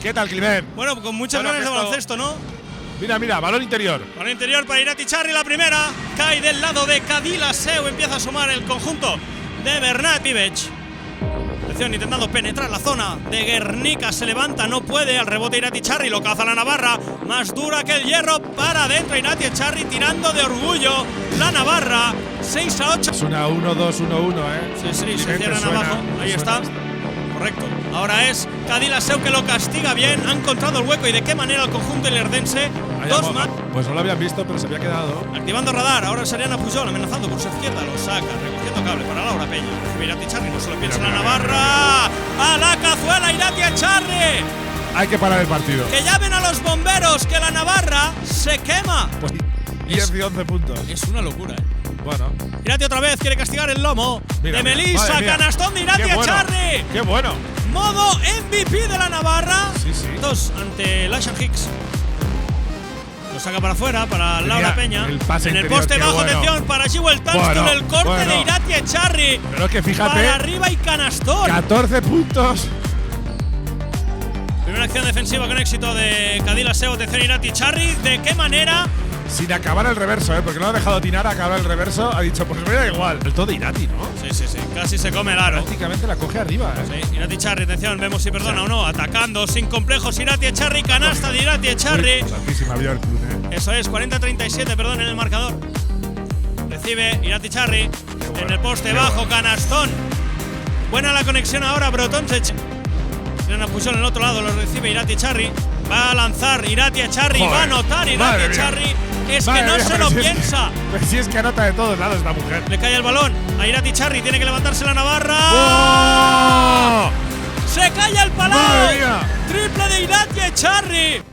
¿Qué tal, Climent? Bueno, con muchas ganas de baloncesto, ¿no? Mira, mira, balón interior. Balón interior para Irati Charri, la primera. Cae del lado de Cadila Seu. Empieza a sumar el conjunto de Bernat Bibec. Atención, intentando penetrar la zona de Guernica. Se levanta, no puede. Al rebote Irati Charri, lo caza la Navarra. Más dura que el hierro. Para adentro Irati Charri, tirando de orgullo. La Navarra, 6-8. Es una 1-2-1-1, Sí, se cierran abajo. Ahí está. Correcto. Ahora es Cadila Seu que lo castiga bien. Ha encontrado el hueco y de qué manera el conjunto ilerdense. Dos más. Pues no lo habían visto, pero se había quedado. Activando radar. Ahora Sariana Pujol amenazando por su izquierda. Lo saca. Recogiendo cable para Laura Peña. Recibe Irati Charri. No se lo piensa la Navarra. A la cazuela Irati Charri. Hay que parar el partido. Que llamen a los bomberos. Que la Navarra se quema. Pues 10 de 11 puntos. Es una locura, Bueno. Irati otra vez quiere castigar el lomo de Melissa. Canastón de Irati Charri. ¡Qué bueno! Modo MVP de la Navarra. Sí. Dos ante Lashan Hicks. Lo saca para afuera para Laura Peña. El pase en el interior, poste bajo, bueno. atención para Jewel Tanston. El corte de Irati Charri. Pero es que fíjate. Para arriba y canastón. 14 puntos. Primera acción defensiva con éxito de Cadila Seu. Atención Irati Charri. ¿De qué manera? Sin acabar el reverso, porque no ha dejado tirar a acabar el reverso. Ha dicho, pues me da igual. El todo de Irati, ¿no? Sí. Casi se come el aro. Prácticamente la coge arriba, Sí, Irati Charri, atención, vemos si perdona o no. Atacando sin complejos Irati Charri. Canasta de Irati Charri. Santísima Björk, Eso es, 40-37, perdón, en el marcador. Recibe Irati Charri en el poste bajo, canastón. Buena la conexión ahora, Brotonchech. Sariana Pujol en el otro lado, lo recibe Irati Charri. Va a lanzar Irati Charri, va a anotar Irati Charri. Es que no se lo piensa. Pero si es que anota de todos lados esta mujer. Le cae el balón a Irati Charri, tiene que levantarse la Navarra. ¡Oh! Se cae el palau. Triple de Irati Charri.